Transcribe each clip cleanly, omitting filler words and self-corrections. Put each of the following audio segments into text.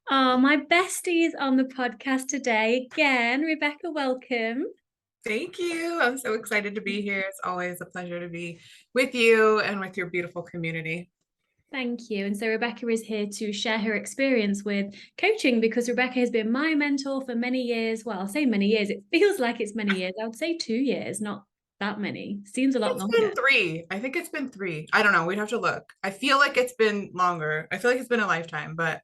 Oh, my bestie is on the podcast today again. Rebecca, welcome. Thank you. I'm so excited to be here. It's always a pleasure to be with you and with your beautiful community. Thank you. And so Rebecca is here to share her experience with coaching because Rebecca has been my mentor for many years. Well, I'll say many years. It feels like it's many years. I would say 2 years, not that many. Seems a lot It's longer. been three. I think it's been three. I don't know. We'd have to look. I feel like it's been longer. I feel like it's been a lifetime, but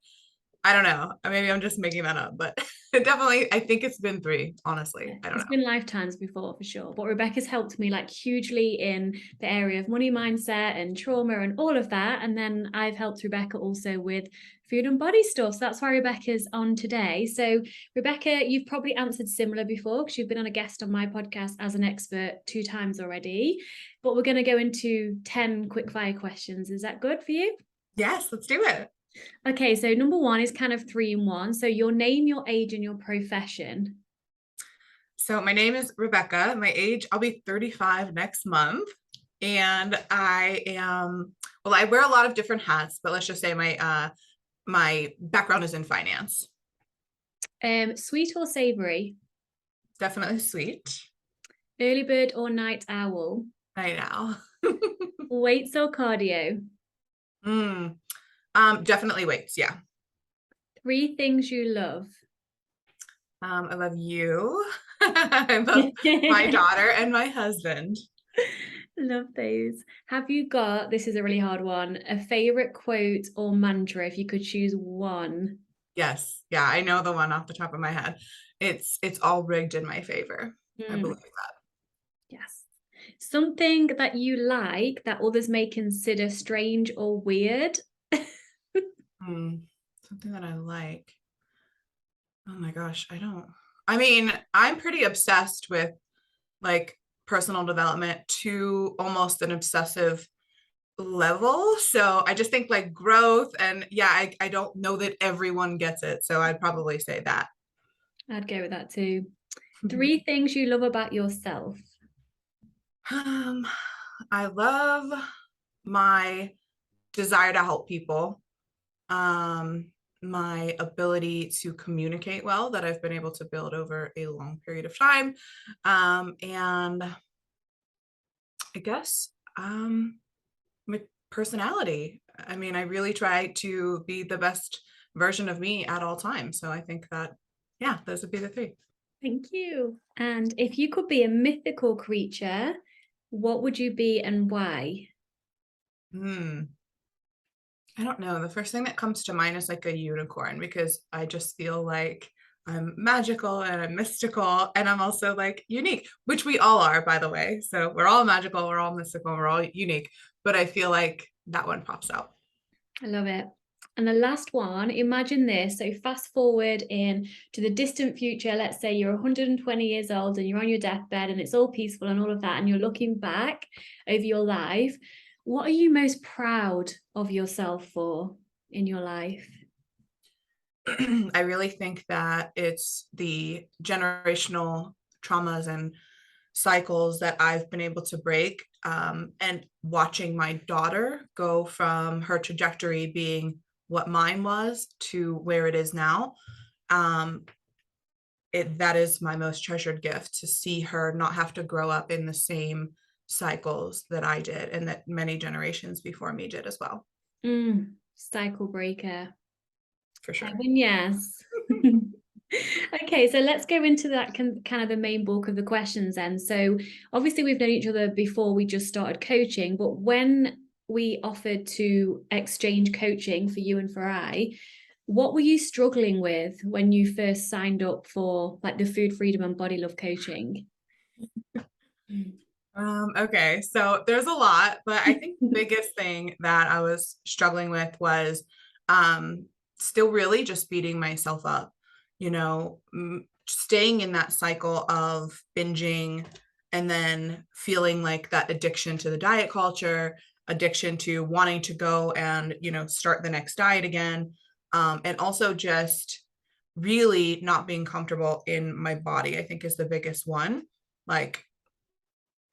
I don't know. Maybe I'm just making that up, but definitely, I think it's been three, honestly. Yeah, I don't it's know. been lifetimes before for sure. But Rebecca's helped me like hugely in the area of money mindset and trauma and all of that. And then I've helped Rebecca also with food and body stuff. So that's why Rebecca's on today. So Rebecca, you've probably answered similar before because you've been on a guest on my podcast as an expert 2 times already. But we're going to go into 10 quick fire questions. Is that good for you? Yes, let's do it. Okay, so number one is kind of three in one. So your name, your age, and your profession. So my name is Rebekah. My age, I'll be 35 next month. And I wear a lot of different hats, but let's just say my background is in finance. Sweet or savory? Definitely sweet. Early bird or night owl? I know. Weights or cardio? Mm, definitely weights. Yeah. Three things you love. I love you. I love my daughter and my husband. Love those. Have you got, this is a really hard one, a favorite quote or mantra if you could choose one? Yes. Yeah, I know the one off the top of my head. It's all rigged in my favor. I believe Mm, that. yes. Something that you like that others may consider strange or weird. Hmm. Something that I like. Oh my gosh, I don't. I mean, I'm pretty obsessed with like personal development to almost an obsessive level. So I just think like growth and yeah, I don't know that everyone gets it. So I'd probably say that. I'd go with that too. Three things you love about yourself. Um, I love my desire to help people. Um, my ability to communicate well that I've been able to build over a long period of time. And I guess my personality. I mean, I really try to be the best version of me at all times. So I think that, yeah, those would be the three. Thank you. And if you could be a mythical creature, what would you be and why? Hmm. I don't know. The first thing that comes to mind is like a unicorn because I just feel like I'm magical and I'm mystical and I'm also like unique, which we all are, by the way. So we're all magical, we're all mystical, we're all unique. But I feel like that one pops out. I love it. And the last one, imagine this. So fast forward in to the distant future. Let's say you're 120 years old and you're on your deathbed and it's all peaceful and all of that, and you're looking back over your life. What are you most proud of yourself for in your life? I really think that it's the generational traumas and cycles that I've been able to break. And watching my daughter go from her trajectory being what mine was to where it is now. Um, that is my most treasured gift to see her not have to grow up in the same cycles that I did and that many generations before me did as well, Cycle breaker. for sure. Seven, yes. Okay, so let's go into that kind of the main bulk of the questions then. So obviously we've known each other before we just started coaching, but when we offered to exchange coaching for you and for I, what were you struggling with when you first signed up for like the food freedom and body love coaching? Okay, so there's a lot, but I think the biggest thing that I was struggling with was um, still really just beating myself up, staying in that cycle of binging and then feeling like that addiction to the diet culture, addiction to wanting to go and, start the next diet again. And also just really not being comfortable in my body, I think is the biggest one. Like,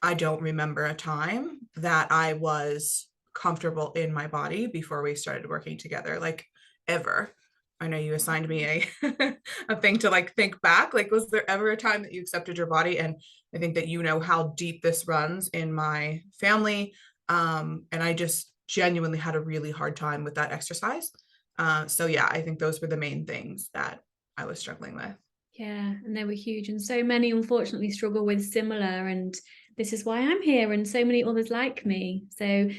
I don't remember a time that I was comfortable in my body before we started working together, like ever. I know you assigned me a a thing to like think back. Like, was there ever a time that you accepted your body? And I think that you know how deep this runs in my family. And I just genuinely had a really hard time with that exercise. So yeah, I think those were the main things that I was struggling with. Yeah, and they were huge. And so many unfortunately struggle with similar. And this is why I'm here, and so many others like me. So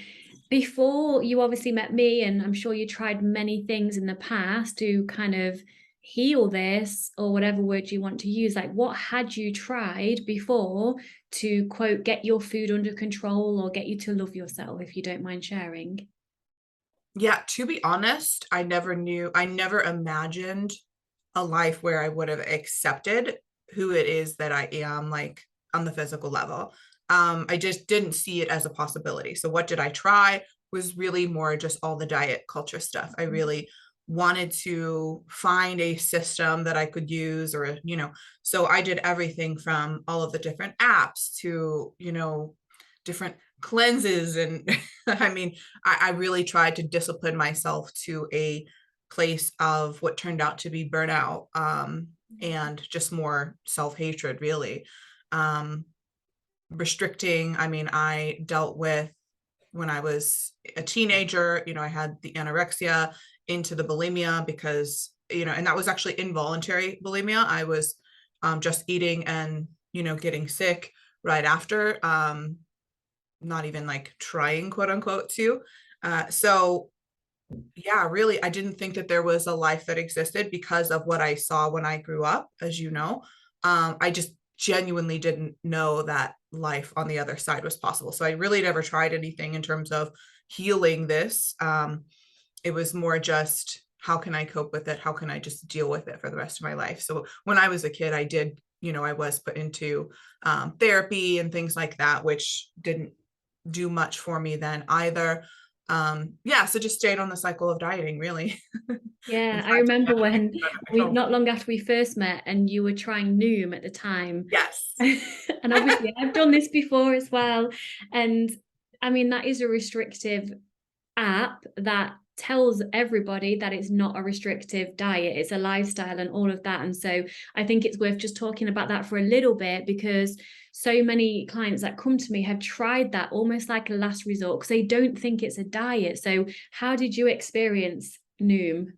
before you obviously met me, and I'm sure you tried many things in the past to kind of heal this, or whatever word you want to use, like what had you tried before to quote get your food under control or get you to love yourself, if you don't mind sharing? Yeah, to be honest, I never imagined a life where I would have accepted who it is that I am, like on the physical level. I just didn't see it as a possibility. So what did I try was really more just all the diet culture stuff. I really wanted to find a system that I could use, or, so I did everything from all of the different apps to, different cleanses. And I mean, I really tried to discipline myself to a place of what turned out to be burnout, and just more self-hatred, really. Um, Restricting, I mean, I dealt with when I was a teenager, I had the anorexia into the bulimia because, and that was actually involuntary bulimia. I was just eating and, getting sick right after, not even like trying, quote unquote, to. So yeah, really, I didn't think that there was a life that existed because of what I saw when I grew up, as you know. I just genuinely didn't know that life on the other side was possible. So I really never tried anything in terms of healing this. It was more just, how can I cope with it? How can I just deal with it for the rest of my life? So when I was a kid, I did, I was put into therapy and things like that, which didn't do much for me then either. Yeah, so just stayed on the cycle of dieting, really. Yeah, And I tried to remember manage when it under we, control. not long after we first met, and you were trying Noom at the time. Yes. And obviously I've done this before as well. And I mean, that is a restrictive app that tells everybody that it's not a restrictive diet, it's a lifestyle and all of that. And so I think it's worth just talking about that for a little bit, because so many clients that come to me have tried that almost like a last resort because they don't think it's a diet. So how did you experience Noom?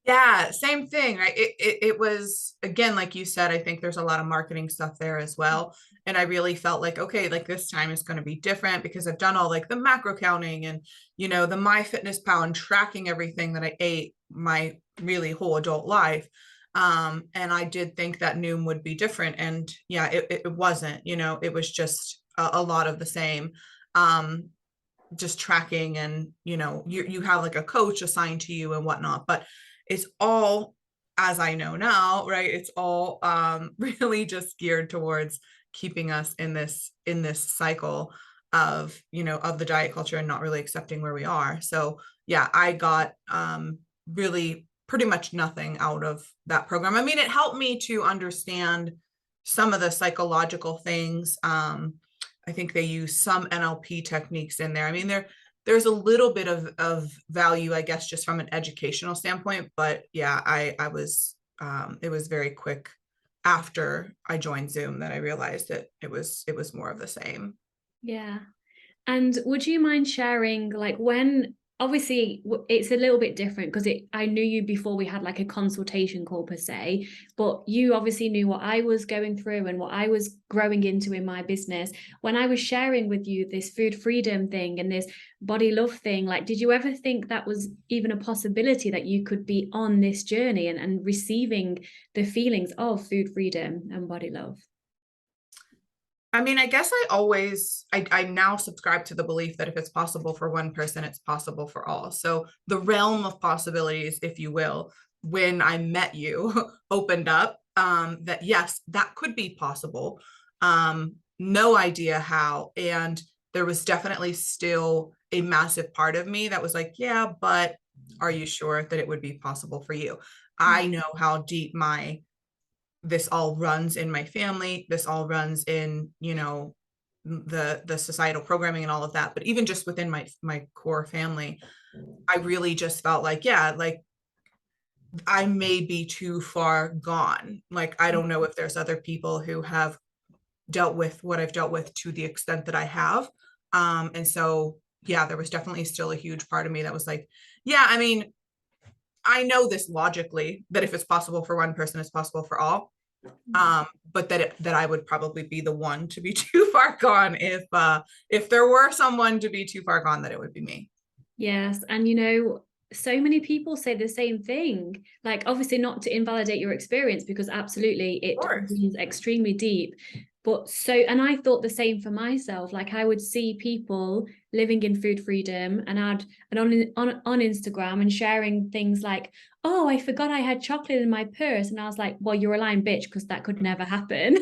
Yeah, same thing, right? It was, again, like you said, I think there's a lot of marketing stuff there as well. And I really felt like, okay, like this time is going to be different because I've done all like the macro counting and, the MyFitnessPal and tracking everything that I ate my really whole adult life. And I did think that Noom would be different. And yeah, it wasn't, it was just a lot of the same. Just tracking, and you have like a coach assigned to you and whatnot, but it's all, as I know now, right, it's all really just geared towards keeping us in this cycle of of the diet culture and not really accepting where we are. So yeah, I got really pretty much nothing out of that program. I mean, it helped me to understand some of the psychological things. I think they use some NLP techniques in there. I mean, there's a little bit of value, I guess, just from an educational standpoint. But yeah, I was it was very quick after I joined Zoom that I realized that it was more of the same. Yeah. And would you mind sharing, like, when obviously it's a little bit different because I knew you before we had like a consultation call per se, but you obviously knew what I was going through and what I was growing into in my business. When I was sharing with you this food freedom thing and this body love thing, like, did you ever think that was even a possibility that you could be on this journey and receiving the feelings of food freedom and body love? I mean, I guess I now subscribe to the belief that if it's possible for one person, it's possible for all. So the realm of possibilities, if you will, when I met you, opened up, that yes, that could be possible. No idea how. And there was definitely still a massive part of me that was like, yeah, but are you sure that it would be possible for you? I know how deep this all runs in my family. This all runs in, the societal programming and all of that. But even just within my core family, I really just felt like, yeah, like I may be too far gone. Like, I don't know if there's other people who have dealt with what I've dealt with to the extent that I have. And so, yeah, there was definitely still a huge part of me that was like, yeah, I mean, I know this logically that if it's possible for one person, it's possible for all. But that I would probably be the one to be too far gone if there were someone to be too far gone, that it would be me. Yes. And, you know, so many people say the same thing. Like, obviously, not to invalidate your experience, because absolutely Of it course. runs extremely deep. But so, and I thought the same for myself. Like, I would see people living in food freedom and on Instagram and sharing things like, oh, I forgot I had chocolate in my purse. And I was like, well, you're a lying bitch, because that could never happen.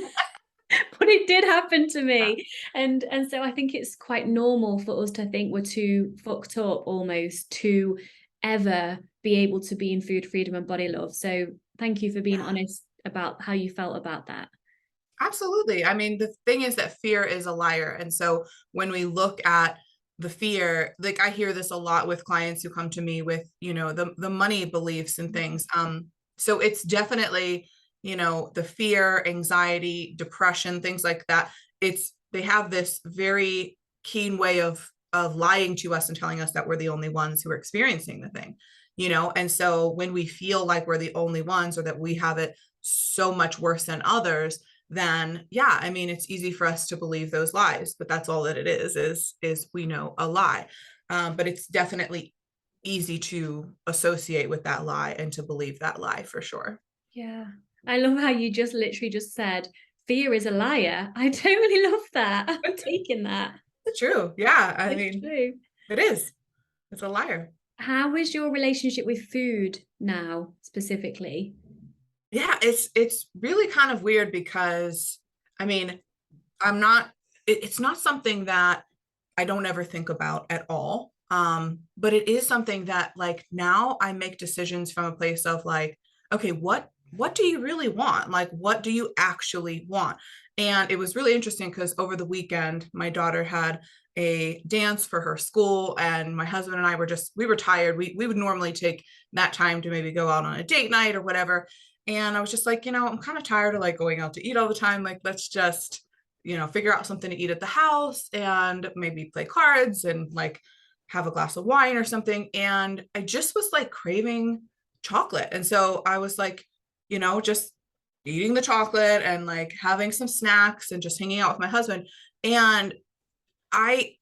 But it did happen to Yeah. me. And so I think it's quite normal for us to think we're too fucked up almost to ever be able to be in food freedom and body love. So thank you for being Yeah. honest about how you felt about that. Absolutely. I mean, the thing is that fear is a liar. And so when we look at the fear, like I hear this a lot with clients who come to me with, the money beliefs and things. So it's definitely, the fear, anxiety, depression, things like that. They have this very keen way of lying to us and telling us that we're the only ones who are experiencing the thing, and so when we feel like we're the only ones or that we have it so much worse than others, then yeah, I mean, it's easy for us to believe those lies, but that's all that it is we know a lie. But it's definitely easy to associate with that lie and to believe that lie for sure. Yeah. I love how you just literally just said, fear is a liar. I totally love that. I'm taking that. It's true. Yeah. I It's mean, true. it is. It's a liar. How is your relationship with food now, specifically? Yeah, it's really kind of weird because I mean, I'm not it's not something that I don't ever think about at all. But it is something that like now I make decisions from a place of like, okay, what do you really want? Like, what do you actually want? And it was really interesting because over the weekend, my daughter had a dance for her school, and my husband and I we were tired. We would normally take that time to maybe go out on a date night or whatever. And I was just like, I'm kind of tired of like going out to eat all the time. Like, let's just figure out something to eat at the house and maybe play cards and like have a glass of wine or something. And I just was like craving chocolate. And so I was like, just eating the chocolate and like having some snacks and just hanging out with my husband. And I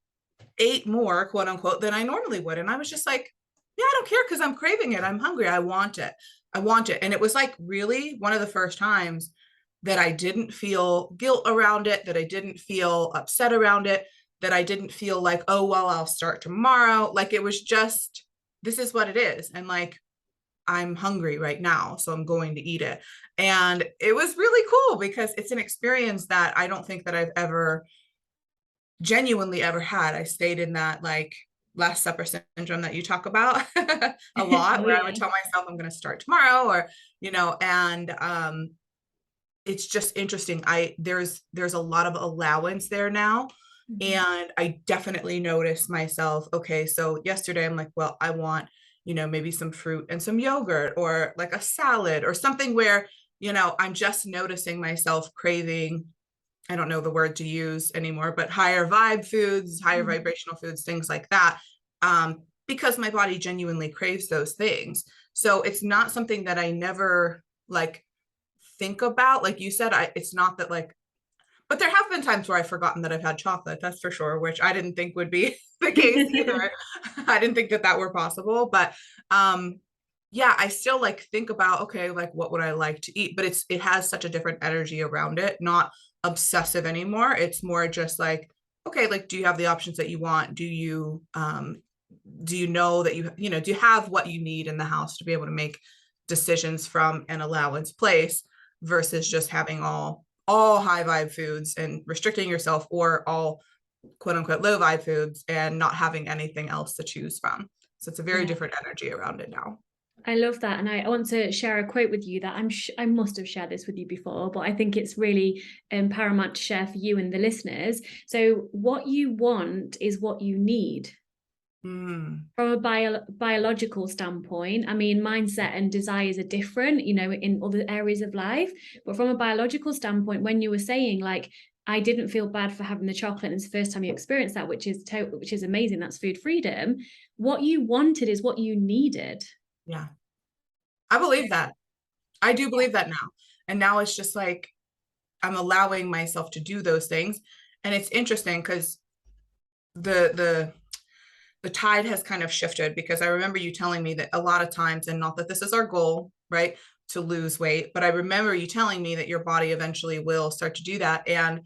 ate more, quote unquote, than I normally would. And I was just like, yeah, I don't care because I'm craving it. I'm hungry. I want it. I want it. And it was like really one of the first times that I didn't feel guilt around it, that I didn't feel upset around it, that I didn't feel like, oh, well, I'll start tomorrow. Like it was just, this is what it is. And like, I'm hungry right now, so I'm going to eat it. And it was really cool because it's an experience that I don't think that I've ever genuinely ever had. I stayed in that like last supper syndrome that you talk about a lot, Oh, where I would yeah. tell myself I'm going to start tomorrow, or and it's just interesting. There's a lot of allowance there now. Mhm. And I definitely noticed myself, okay, so yesterday I'm like, well, I want, maybe some fruit and some yogurt or like a salad or something where, I'm just noticing myself craving, I don't know the word to use anymore, but higher vibe foods, higher Mhm. vibrational foods, things like that. Because my body genuinely craves those things. So it's not something that I never like think about. Like you said, it's not that like, but there have been times where I've forgotten that I've had chocolate, that's for sure, which I didn't think would be the case either. I didn't think that that were possible, but yeah, I still like think about, okay, like what would I like to eat? But it has such a different energy around it, not obsessive anymore. It's more just like, okay, like do you have the options that you want? Do you know that do you have what you need in the house to be able to make decisions from an allowance place versus just having all high vibe foods and restricting yourself, or all quote unquote low vibe foods and not having anything else to choose from. So it's a very Yeah, different energy around it now. I love that, and I want to share a quote with you that I must have shared this with you before, but I think it's really paramount to share for you and the listeners. So, what you want is what you need. Mm, From a biological standpoint, I mean, mindset and desires are different, you know, in other areas of life. But from a biological standpoint, when you were saying like, I didn't feel bad for having the chocolate, and it's the first time you experienced that, which is amazing. That's food freedom. What you wanted is what you needed. yeah, I believe that. I do believe that now. And now it's just like I'm allowing myself to do those things. And it's interesting because the the tide has kind of shifted, because I remember you telling me that a lot of times, and not that this is our goal, right, to lose weight, but I remember you telling me that your body eventually will start to do that. And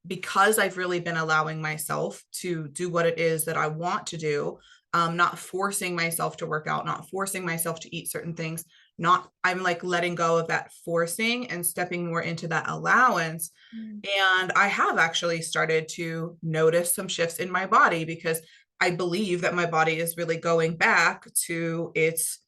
because I've really been allowing myself to do what it is that I want to do, not forcing myself to work out, not forcing myself to eat certain things, not, I'm like letting go of that forcing and stepping more into that allowance. Mm. And I have actually started to notice some shifts in my body, because I believe that my body is really going back to its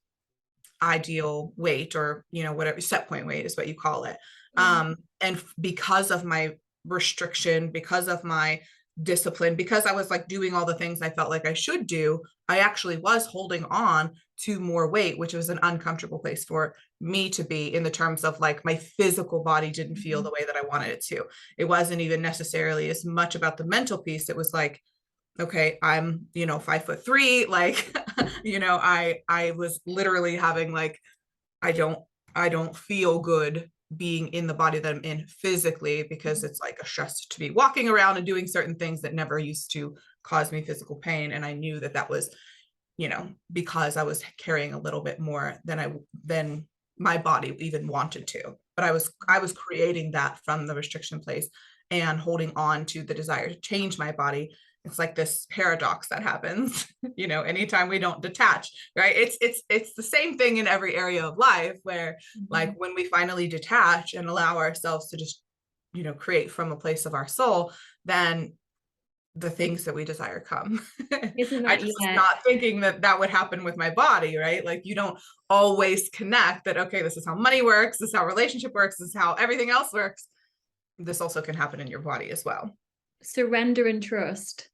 ideal weight, or, you know, whatever set point weight is what you call it. Yeah. And because of my restriction, because of my discipline, because I was like doing all the things I felt like I should do, I actually was holding on to more weight, which was an uncomfortable place for me to be, in the terms of like my physical body didn't feel Mhm. the way that I wanted it to. It wasn't even necessarily as much about the mental piece. It was like, okay, I'm, you know, 5'3", like, you know, I was literally having like, I don't, I don't feel good being in the body that I'm in physically, because it's like a stress to be walking around and doing certain things that never used to cause me physical pain. And I knew that that was, you know, because I was carrying a little bit more than my body even wanted to. But I was creating that from the restriction place and holding on to the desire to change my body. It's like this paradox that happens, you know, anytime we don't detach, right? It's the same thing in every area of life, where like Mhm. when we finally detach and allow ourselves to just, you know, create from a place of our soul, then the things that we desire come. Isn't I that, just was yeah, not thinking that that would happen with my body, right? Like you don't always connect that, okay, this is how money works, this is how relationship works, this is how everything else works. This also can happen in your body as well. surrender and trust.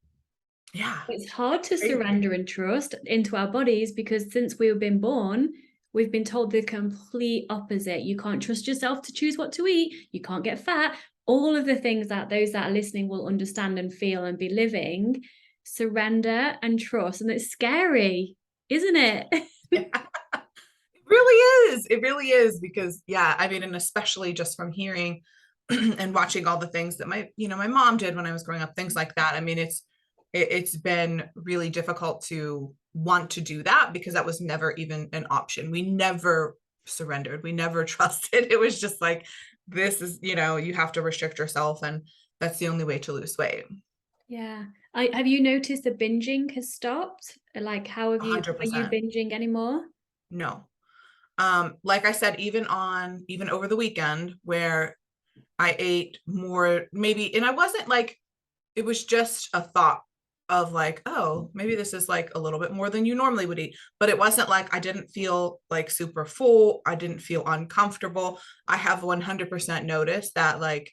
Yeah. It's hard to Crazy. surrender and trust into our bodies because since we've been born, we've been told the complete opposite. You can't trust yourself to choose what to eat. You can't get fat. All of the things that those that are listening will understand and feel and be living. Surrender and trust. And it's scary, isn't it? Yeah. It really is. It really is, because yeah, I mean, and especially just from hearing and watching all the things that my, you know, my mom did when I was growing up, things like that. I mean, it's been really difficult to want to do that, because that was never even an option. We never surrendered. We never trusted. It was just like, this is, you know, you have to restrict yourself, and that's the only way to lose weight. Yeah. Have you noticed the binging has stopped? Like, are you 100%. binging anymore? No. Like I said, even over the weekend, where I ate more, maybe, and I wasn't like, it was just a thought of like, oh, maybe this is like a little bit more than you normally would eat. But it wasn't like, I didn't feel like super full. I didn't feel uncomfortable. I have 100% noticed that like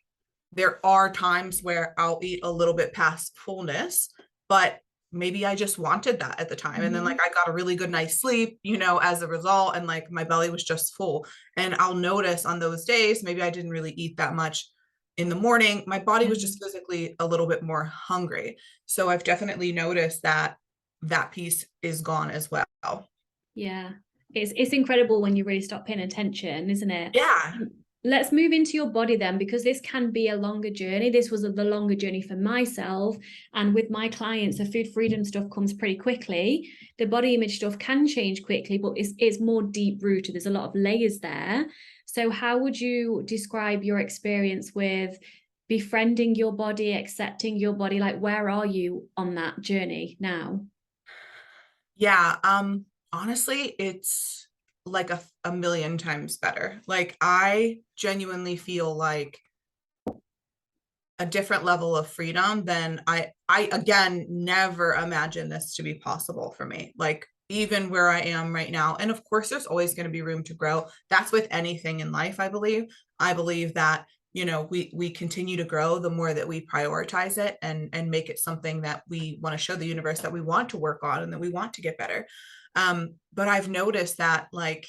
there are times where I'll eat a little bit past fullness, but maybe I just wanted that at the time. And then like Mhm. I got a really good night's sleep, you know, as a result, and like my belly was just full. And I'll notice on those days, maybe I didn't really eat that much in the morning. My body was Mhm. just physically a little bit more hungry. So I've definitely noticed that that piece is gone as well. Yeah. It's incredible when you really stop paying attention, isn't it? Yeah. Let's move into your body then, because this can be a longer journey. This was the longer journey for myself. And with my clients, the food freedom stuff comes pretty quickly. The body image stuff can change quickly, but it's more deep rooted. There's a lot of layers there. So, how would you describe your experience with befriending your body, accepting your body? Like, where are you on that journey now? Yeah. Honestly, it's like a million times better. Like I genuinely feel like a different level of freedom than I again never imagined this to be possible for me. Like even where I am right now. And of course there's always going to be room to grow. That's with anything in life, I believe. I believe that we continue to grow, the more that we prioritize it and make it something that we want to show the universe that we want to work on and that we want to get better. But I've noticed that, like,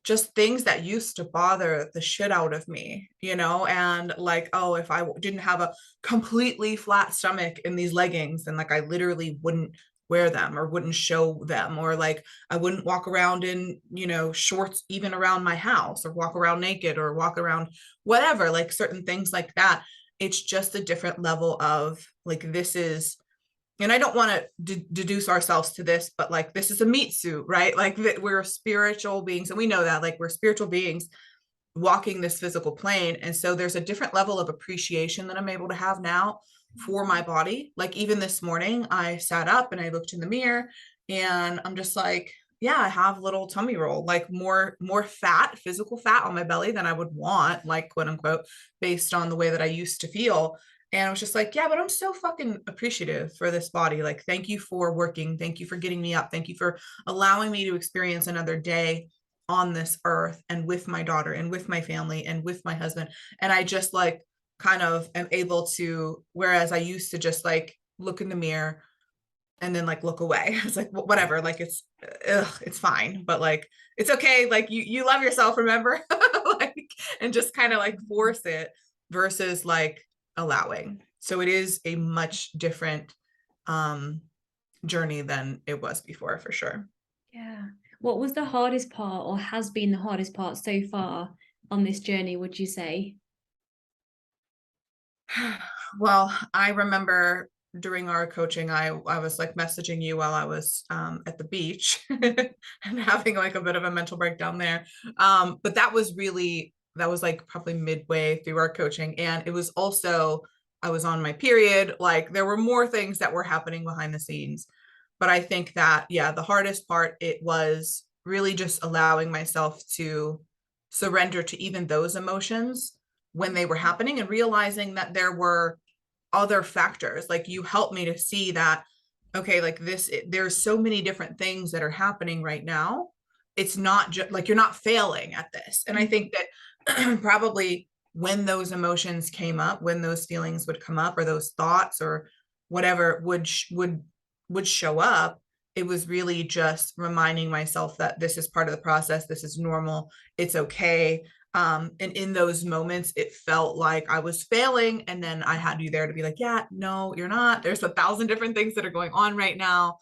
just things that used to bother the shit out of me, and like, oh, if I didn't have a completely flat stomach in these leggings, then like I literally wouldn't wear them or wouldn't show them, or like I wouldn't walk around in, shorts even around my house, or walk around naked, or walk around whatever, like certain things like that. It's just a different level of like, this is, and I don't want to deduce ourselves to this, but like, this is a meat suit, right? Like that we're spiritual beings, and we know that, like, we're spiritual beings walking this physical plane. And so there's a different level of appreciation that I'm able to have now for my body. Like even this morning, I sat up and I looked in the mirror and I'm just like, yeah, I have a little tummy roll, like more fat, physical fat on my belly than I would want, like, quote unquote, based on the way that I used to feel. And I was just like, yeah, but I'm so fucking appreciative for this body. Like, thank you for working. Thank you for getting me up. Thank you for allowing me to experience another day on this earth, and with my daughter and with my family and with my husband. And I just like kind of am able to, whereas I used to just like look in the mirror and then like look away. It's like, whatever, like it's fine, but like, it's okay. Like you love yourself, remember? Like, and just kind of like force it versus like allowing. So it is a much different journey than it was before, for sure. Yeah. What was the hardest part, or has been the hardest part so far on this journey, would you say? Well, I remember during our coaching, I was like messaging you while I was at the beach and having like a bit of a mental breakdown there. But that was like probably midway through our coaching. And it was also, I was on my period. Like there were more things that were happening behind the scenes. But I think that, yeah, the hardest part, it was really just allowing myself to surrender to even those emotions when they were happening, and realizing that there were other factors. Like you helped me to see that, okay, like there's so many different things that are happening right now. It's not just like, you're not failing at this. And I think that probably when those emotions came up, when those feelings would come up, or those thoughts or whatever would show up, it was really just reminding myself that this is part of the process, this is normal, it's okay. And in those moments, it felt like I was failing. And then I had you there to be like, yeah, no, you're not. There's 1,000 different things that are going on right now.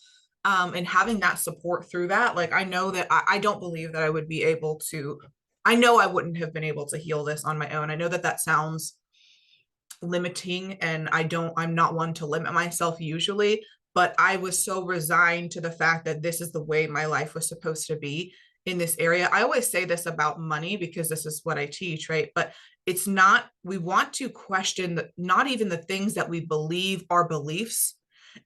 And having that support through that, like, I know that I don't believe that I would be able to, I know I wouldn't have been able to heal this on my own. I know that that sounds limiting, and I'm not one to limit myself usually, but I was so resigned to the fact that this is the way my life was supposed to be in this area. I always say this about money because this is what I teach, right? But it's not, we want to question not even the things that we believe are beliefs.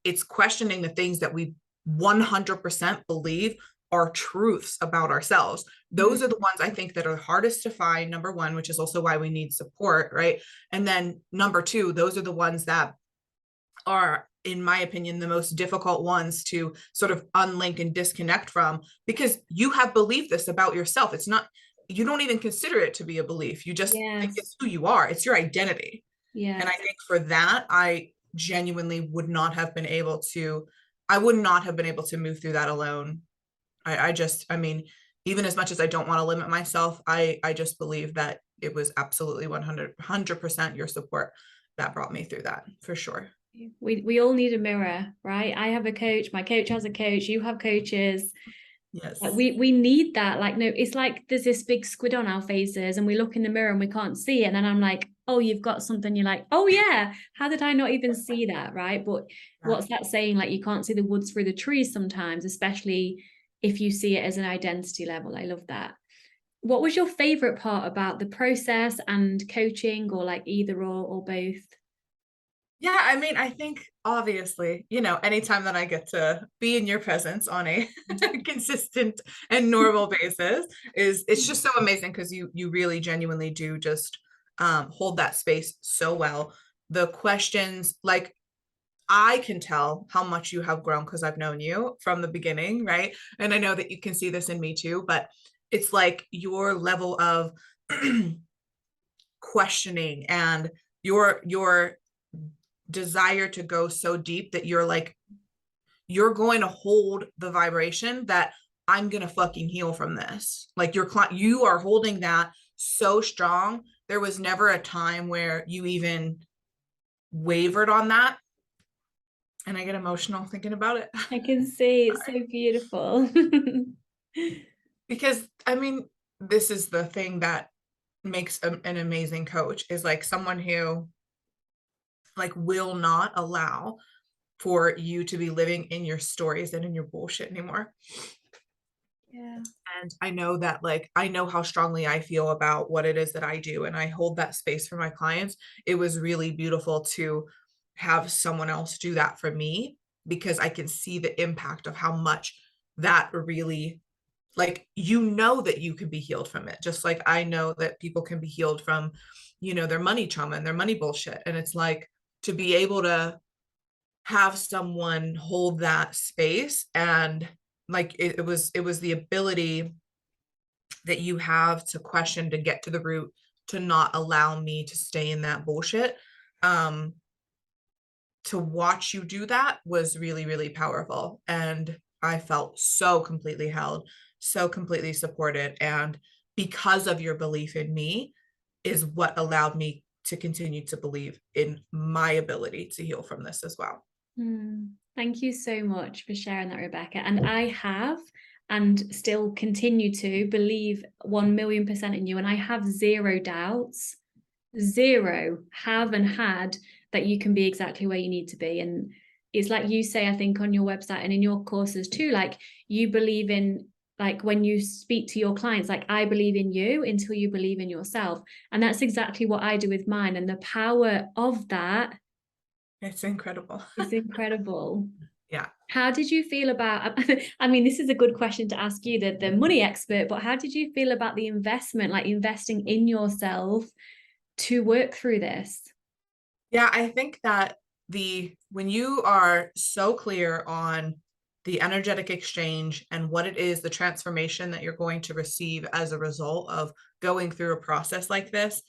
It's questioning the things that we 100% believe are truths about ourselves. Those are the ones I think that are hardest to find, number one, which is also why we need support, right? And then number two, those are the ones that are, in my opinion, the most difficult ones to sort of unlink and disconnect from, because you have believed this about yourself. It's not, you don't even consider it to be a belief. You just think it's who you are. It's your identity. And I think for that, I genuinely would not have been able to, I would not have been able to move through that alone. I mean, even as much as I don't want to limit myself, I just believe that it was absolutely 100% your support that brought me through that, for sure. We all need a mirror, right? I have a coach, my coach has a coach, you have coaches. Yes. Like we need that. Like, no, it's like there's this big squid on our faces and we look in the mirror and we can't see it. And then I'm like, oh, you've got something. You're like, oh yeah, how did I not even see that? Right. But what's that saying? Like, you can't see the woods through the trees sometimes, especially if you see it as an identity level. I love that. What was your favorite part about the process and coaching, or like either or both? Yeah, I mean, I think obviously, anytime that I get to be in your presence on a consistent and normal basis, it's just so amazing, because you really genuinely do just hold that space so well. The questions, like, I can tell how much you have grown because I've known you from the beginning, right? And I know that you can see this in me too, but it's like your level of questioning and your desire to go so deep that you're like, you're going to hold the vibration that I'm going to fucking heal from this. Like your client, you are holding that so strong. There was never a time where you even wavered on that. And I get emotional thinking about it. I can see it's so beautiful. Because I mean, this is the thing that makes an amazing coach, is like someone who like will not allow for you to be living in your stories and in your bullshit anymore. Yeah. And I know that, like, I know how strongly I feel about what it is that I do, and I hold that space for my clients. It was really beautiful to have someone else do that for me, because I can see the impact of how much that really, like, you know, that you can be healed from it. Just like I know that people can be healed from, you know, their money trauma and their money bullshit. And it's like, to be able to have someone hold that space, and like it was the ability that you have to question, to get to the root, to not allow me to stay in that bullshit. um to watch you do that was really, really powerful, and I felt so completely held, so completely supported, and because of your belief in me is what allowed me to continue to believe in my ability to heal from this as well. Thank you so much for sharing that, Rebekah. And I have and still continue to believe 1,000,000% in you. And I have zero doubts, zero have and had, that you can be exactly where you need to be. And it's like you say, I think on your website and in your courses too, like you believe in, like when you speak to your clients, like I believe in you until you believe in yourself. And that's exactly what I do with mine. And the power of that, It's incredible. it's incredible. Yeah. How did you feel about, I mean, this is a good question to ask you, the money expert, but how did you feel about the investment, like investing in yourself to work through this? Yeah, I think that when you are so clear on the energetic exchange and what it is, the transformation that you're going to receive as a result of going through a process like this,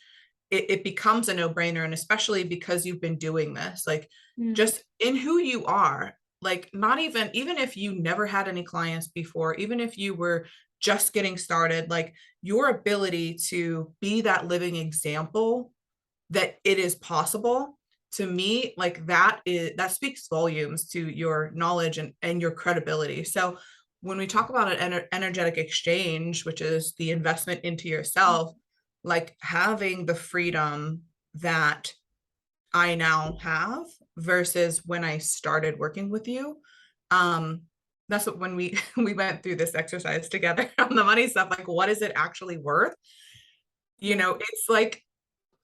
it becomes a no-brainer. And especially because you've been doing this, like just in who you are, like not even if you never had any clients before, even if you were just getting started, like your ability to be that living example that it is possible, to me, like that speaks volumes to your knowledge and your credibility. So when we talk about an energetic exchange, which is the investment into yourself, like having the freedom that I now have versus when I started working with you, that's what, when we we went through this exercise together on the money stuff, like what is it actually worth? You know, it's like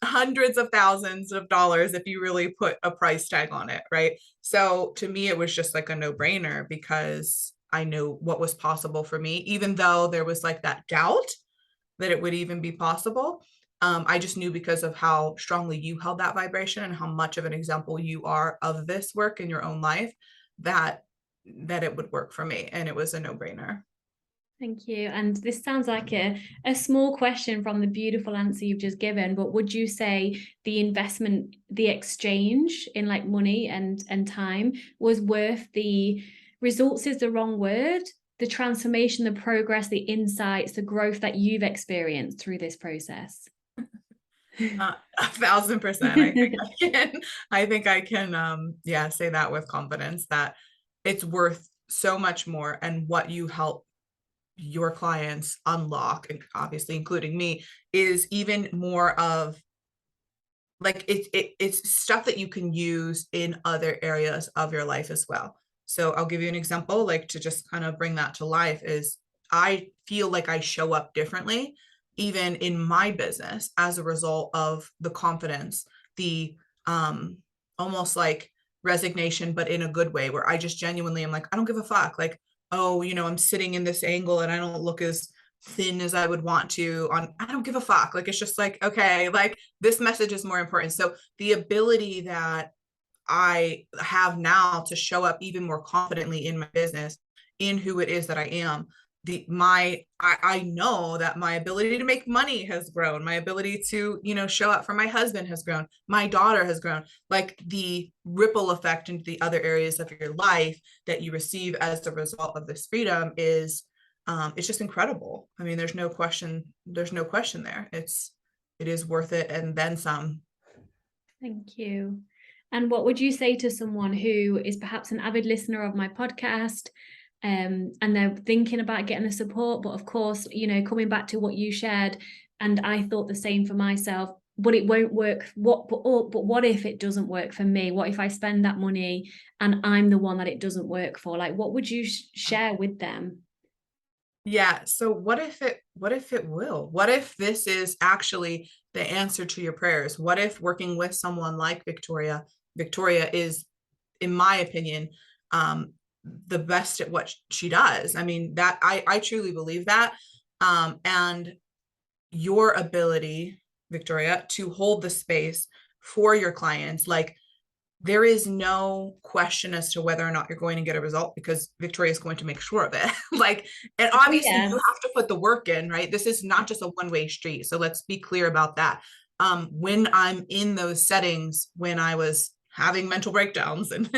hundreds of thousands of dollars if you really put a price tag on it, right? So to me, it was just like a no-brainer, because I knew what was possible for me, even though there was like that doubt that it would even be possible. I just knew, because of how strongly you held that vibration and how much of an example you are of this work in your own life, that it would work for me, and it was a no-brainer. Thank you. And this sounds like a small question from the beautiful answer you've just given, but would you say the investment, the exchange in like money and time was worth the results, is the wrong word, the transformation, the progress, the insights, the growth that you've experienced through this process? 1,000%. I think I can, yeah, say that with confidence, that it's worth so much more. And what you help your clients unlock, and obviously including me, is even more of like it's stuff that you can use in other areas of your life as well. So I'll give you an example, like to just kind of bring that to life, is I feel like I show up differently even in my business as a result of the confidence, the almost like resignation, but in a good way, where I just genuinely am like, I don't give a fuck. Like, oh, you know, I'm sitting in this angle and I don't look as thin as I would want to on, I don't give a fuck. Like, it's just like, okay, like this message is more important. So the ability that I have now to show up even more confidently in my business, in who it is that I am, I know that my ability to make money has grown. My ability to, show up for my husband has grown. My daughter has grown. Like the ripple effect into the other areas of your life that you receive as a result of this freedom is, it's just incredible. I mean, there's no question there. It is worth it and then some. Thank you. And what would you say to someone who is perhaps an avid listener of my podcast, and they're thinking about getting the support, but of course, coming back to what you shared, and I thought the same for myself, but it won't work. But what if it doesn't work for me? What if I spend that money and I'm the one that it doesn't work for? Like, what would you share with them? Yeah. So what if it will? What if this is actually the answer to your prayers? What if working with someone like Victoria is, in my opinion, the best at what she does? I mean, that I truly believe that. And your ability, Victoria, to hold the space for your clients, like there is no question as to whether or not you're going to get a result because Victoria is going to make sure of it. Like, and obviously you have to put the work in, right? This is not just a one-way street. So let's be clear about that. When I'm in those settings, when I was having mental breakdowns and,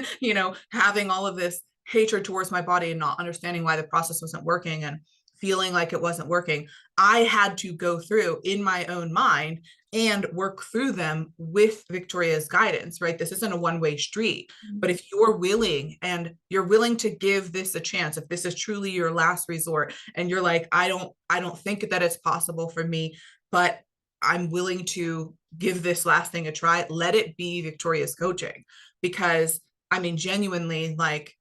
having all of this hatred towards my body and not understanding why the process wasn't working and feeling like it wasn't working, I had to go through in my own mind and work through them with Victoria's guidance, right? This isn't a one-way street, but if you're willing to give this a chance, if this is truly your last resort and you're like, I don't think that it's possible for me, but I'm willing to give this last thing a try, let it be Victoria's coaching. Because I mean, genuinely, like,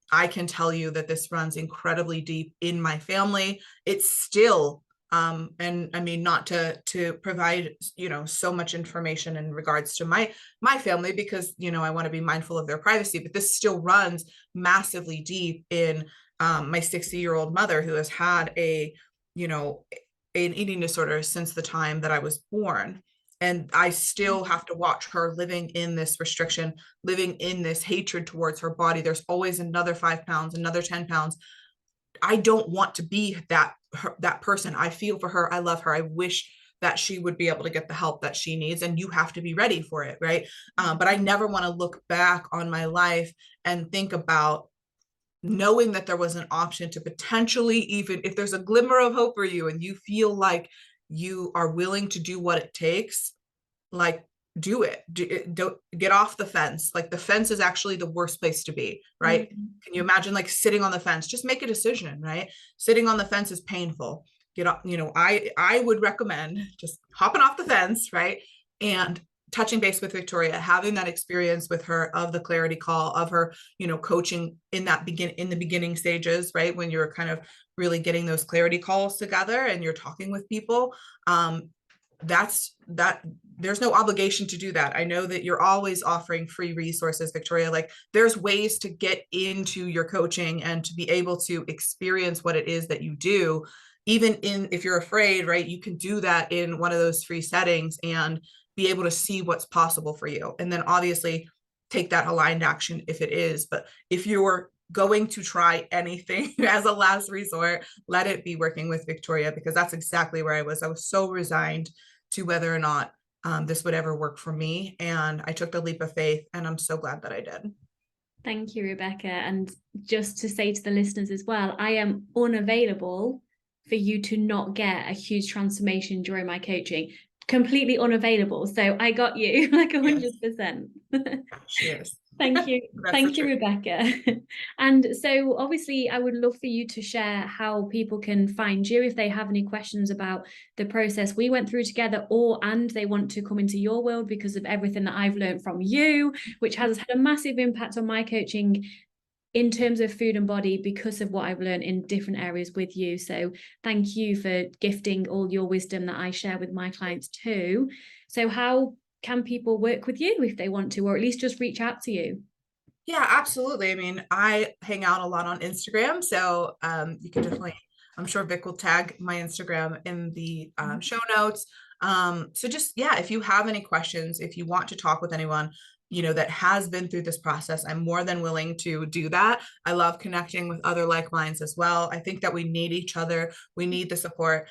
I can tell you that this runs incredibly deep in my family. It's still, and I mean, not to provide, so much information in regards to my family, because, I want to be mindful of their privacy, but this still runs massively deep in my 60-year-old mother, who has had an eating disorder since the time that I was born. And I still have to watch her living in this restriction, living in this hatred towards her body. There's always another 5 pounds, another 10 pounds. I don't want to be that person. I feel for her. I love her. I wish that she would be able to get the help that she needs. And you have to be ready for it, right? But I never want to look back on my life and think about knowing that there was an option to potentially, even if there's a glimmer of hope for you and you feel like you are willing to do what it takes, like do it. Don't get off the fence. Like the fence is actually the worst place to be, right? Mm-hmm. Can you imagine like sitting on the fence? Just make a decision, right? Sitting on the fence is painful. Get off, I would recommend just hopping off the fence, right? And touching base with Victoria, having that experience with her of the clarity call, of her, coaching in the beginning stages, right? When you're kind of really getting those clarity calls together and you're talking with people. There's no obligation to do that. I know that you're always offering free resources, Victoria. Like there's ways to get into your coaching and to be able to experience what it is that you do. Even if you're afraid, right? You can do that in one of those free settings and be able to see what's possible for you. And then obviously take that aligned action if it is. But if you're going to try anything as a last resort, let it be working with Victoria, because that's exactly where I was. I was so resigned to whether or not this would ever work for me. And I took the leap of faith, and I'm so glad that I did. Thank you, Rebekah. And just to say to the listeners as well, I am unavailable for you to not get a huge transformation during my coaching. Completely unavailable. So I got you like 100%. Yes. Thank you. Thank you, Rebekah. And so obviously I would love for you to share how people can find you if they have any questions about the process we went through together, and they want to come into your world because of everything that I've learned from you, which has had a massive impact on my coaching in terms of food and body because of what I've learned in different areas with you. So thank you for gifting all your wisdom that I share with my clients too. So how can people work with you if they want to, or at least just reach out to you? Yeah, absolutely. I mean, I hang out a lot on Instagram, so you can definitely, I'm sure Vic will tag my Instagram in the show notes. So just, if you have any questions, if you want to talk with anyone, that has been through this process, I'm more than willing to do that. I love connecting with other like minds as well. I think that we need each other. We need the support.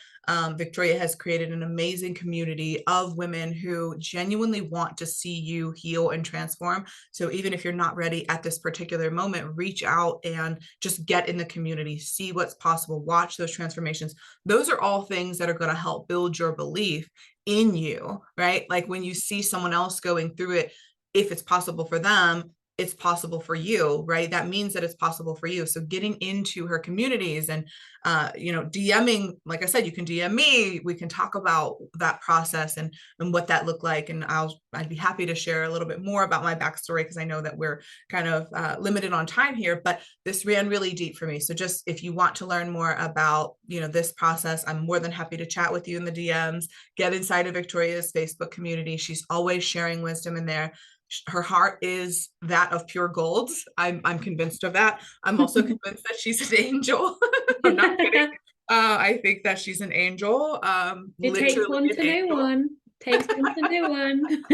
Victoria has created an amazing community of women who genuinely want to see you heal and transform. So even if you're not ready at this particular moment, reach out and just get in the community, see what's possible, watch those transformations. Those are all things that are going to help build your belief in you, right? Like when you see someone else going through it, if it's possible for them, it's possible for you, right? That means that it's possible for you. So getting into her communities and, DMing, like I said, you can DM me, we can talk about that process and what that looked like. And I'd be happy to share a little bit more about my backstory, because I know that we're kind of limited on time here, but this ran really deep for me. So just, if you want to learn more about, this process, I'm more than happy to chat with you in the DMs, get inside of Victoria's Facebook community. She's always sharing wisdom in there. Her heart is that of pure gold. I'm convinced of that. I'm also convinced that she's an angel. I'm not kidding. I think that she's an angel. It takes one to know one. Takes one to know one.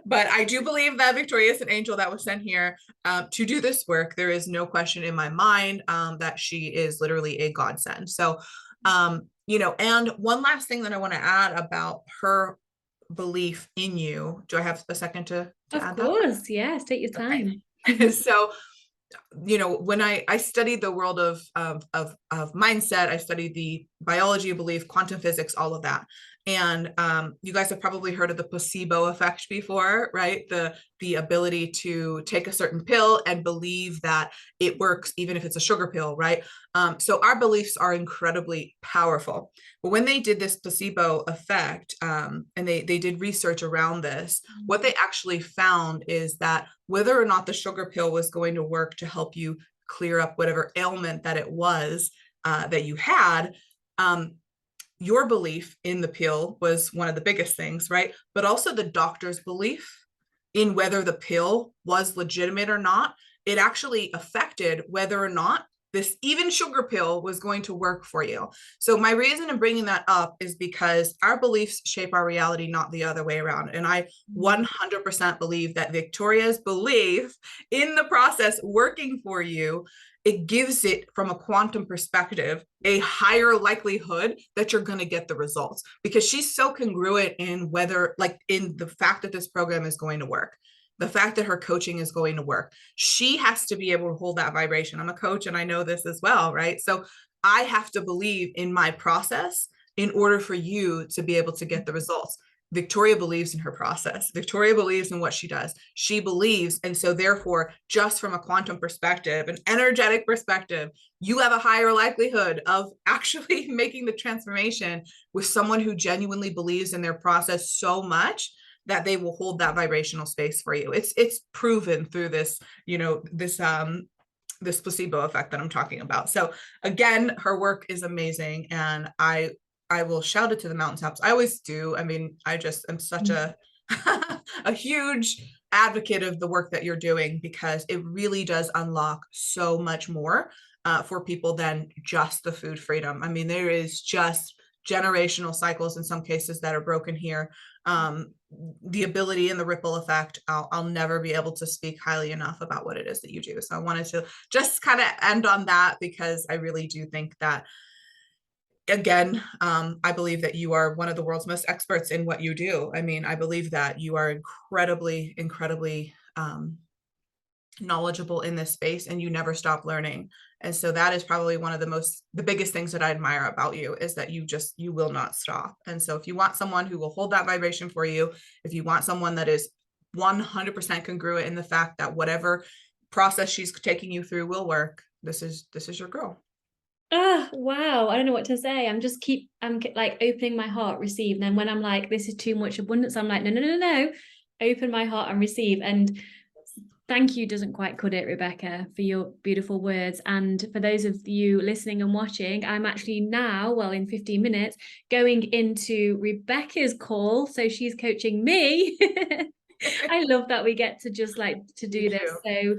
But I do believe that Victoria is an angel that was sent here to do this work. There is no question in my mind that she is literally a godsend. So, and one last thing that I want to add about her belief in you. Do I have a second to add that? Of course, yes. Take your time. Okay. So, when I studied the world of mindset, I studied the biology of belief, quantum physics, all of that. And you guys have probably heard of the placebo effect before, right? The ability to take a certain pill and believe that it works, even if it's a sugar pill, right? So our beliefs are incredibly powerful. But when they did this placebo effect, and they did research around this, what they actually found is that whether or not the sugar pill was going to work to help you clear up whatever ailment that it was that you had, your belief in the pill was one of the biggest things, right? But also the doctor's belief in whether the pill was legitimate or not. It actually affected whether or not this even sugar pill was going to work for you. So my reason in bringing that up is because our beliefs shape our reality, not the other way around. And I 100% believe that Victoria's belief in the process working for you, it gives it, from a quantum perspective, a higher likelihood that you're going to get the results, because she's so congruent in in the fact that this program is going to work, the fact that her coaching is going to work. She has to be able to hold that vibration. I'm a coach and I know this as well, right? So I have to believe in my process in order for you to be able to get the results. Victoria believes in her process. Victoria believes in what she does. She believes. And so therefore, just from a quantum perspective, an energetic perspective, you have a higher likelihood of actually making the transformation with someone who genuinely believes in their process so much that they will hold that vibrational space for you. It's proven through this, this placebo effect that I'm talking about. So again, her work is amazing, and I will shout it to the mountaintops. I always do. I mean, I just am such a a huge advocate of the work that you're doing, because it really does unlock so much more for people than just the food freedom. I mean, there is just generational cycles in some cases that are broken here. The ability and the ripple effect, I'll never be able to speak highly enough about what it is that you do. So I wanted to just kind of end on that, because I really do think that, again, I believe that you are one of the world's most experts in what you do. I mean, I believe that you are incredibly, incredibly knowledgeable in this space, and you never stop learning. And so that is probably one of the biggest things that I admire about you, is that you will not stop. And so if you want someone who will hold that vibration for you, if you want someone that is 100% congruent in the fact that whatever process she's taking you through will work, this is your girl. Wow. I don't know what to say. I'm like opening my heart, receive. And then when I'm like, this is too much abundance, I'm like, no. Open my heart and receive. And thank you doesn't quite cut it, Rebekah, for your beautiful words. And for those of you listening and watching, I'm actually now, in 15 minutes, going into Rebekah's call. So she's coaching me. I love that we get to just to do this. So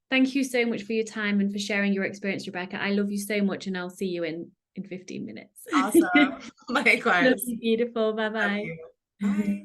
thank you so much for your time and for sharing your experience, Rebekah. I love you so much, and I'll see you in 15 minutes. Awesome. Likewise. Beautiful. Bye-bye. Bye.